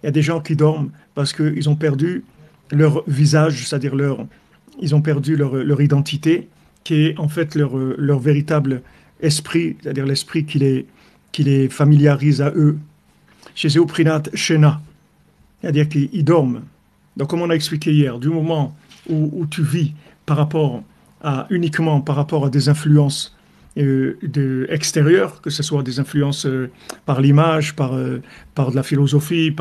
Il y a des gens qui dorment parce qu'ils ont perdu leur visage, c'est-à-dire ils ont perdu leur identité, qui est en fait leur véritable esprit, c'est-à-dire l'esprit qui les familiarise à eux. Chez Euprinat Shena, c'est-à-dire qu'ils dorment. Donc, comme on a expliqué hier, du moment où tu vis uniquement par rapport à des influences extérieures, que ce soit des influences par l'image, par de la philosophie,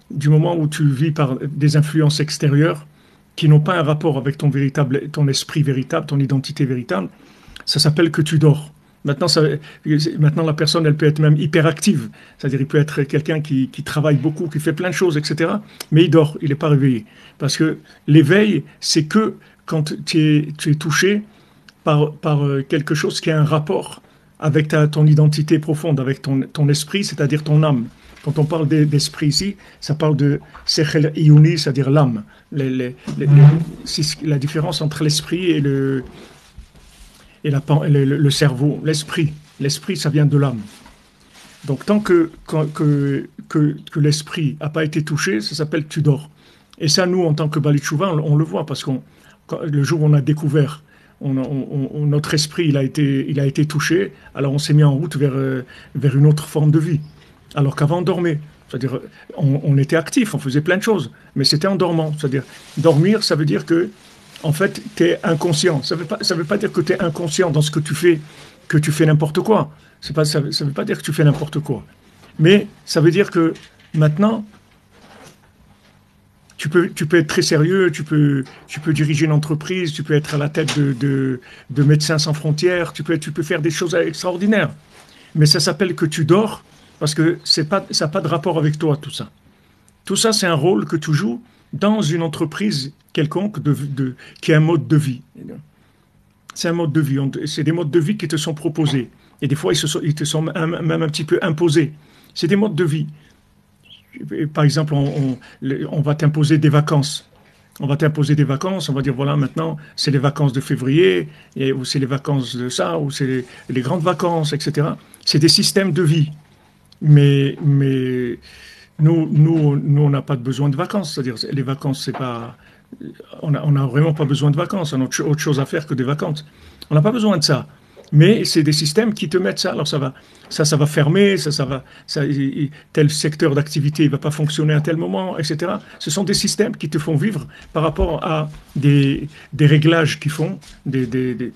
du moment où tu vis par des influences extérieures qui n'ont pas un rapport avec ton esprit véritable, ton identité véritable, ça s'appelle que tu dors. Maintenant, la personne, elle peut être même hyperactive. C'est-à-dire, il peut être quelqu'un qui travaille beaucoup, qui fait plein de choses, etc. Mais il dort, il n'est pas réveillé. Parce que l'éveil, c'est que quand tu es touché par quelque chose qui a un rapport avec ton identité profonde, avec ton esprit, c'est-à-dire ton âme. Quand on parle d'esprit ici, ça parle de Sechel Iyuni, c'est-à-dire l'âme. C'est la différence entre l'esprit et le cerveau, l'esprit. L'esprit, ça vient de l'âme. Donc, tant que l'esprit n'a pas été touché, ça s'appelle tu dors. Et ça, nous, en tant que Bali Tchouva, on le voit, parce que le jour où on a découvert, notre esprit, il a été touché, alors on s'est mis en route vers une autre forme de vie. Alors qu'avant, on dormait. C'est-à-dire, on était actif, on faisait plein de choses, mais c'était en dormant. C'est-à-dire, dormir, ça veut dire que en fait, tu es inconscient. Ça veut pas dire que tu es inconscient dans ce que tu fais n'importe quoi. Ça veut pas dire que tu fais n'importe quoi. Mais ça veut dire que maintenant, tu peux être très sérieux, tu peux diriger une entreprise, tu peux être à la tête de Médecins sans frontières, tu peux faire des choses extraordinaires. Mais ça s'appelle que tu dors parce que ça n'a pas de rapport avec toi, tout ça. Tout ça, c'est un rôle que tu joues dans une entreprise quelconque qui est un mode de vie. C'est un mode de vie. C'est des modes de vie qui te sont proposés. Et des fois, ils te sont même un petit peu imposés. C'est des modes de vie. Par exemple, on va t'imposer des vacances. On va t'imposer des vacances, on va dire voilà, maintenant, c'est les vacances de février, ou c'est les vacances de ça, ou c'est les grandes vacances, etc. C'est des systèmes de vie. Mais nous, on n'a pas besoin de vacances. C'est-à-dire, les vacances, c'est pas. On n'a vraiment pas besoin de vacances. On a autre chose à faire que des vacances. On n'a pas besoin de ça. Mais c'est des systèmes qui te mettent ça. Alors ça va fermer, tel secteur d'activité ne va pas fonctionner à tel moment, etc. Ce sont des systèmes qui te font vivre par rapport à des réglages qu'ils font, des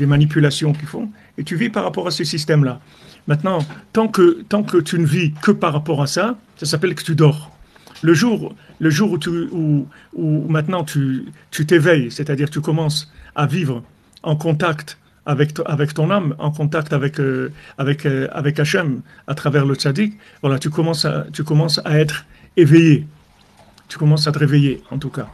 manipulations qu'ils font, et tu vis par rapport à ces systèmes-là. Maintenant, tant que tu ne vis que par rapport à ça, ça s'appelle que tu dors. Le jour où maintenant tu t'éveilles, c'est-à-dire tu commences à vivre en contact avec ton âme, en contact avec Hachem, à travers le tzaddik, voilà, tu commences à être éveillé. Tu commences à te réveiller, en tout cas.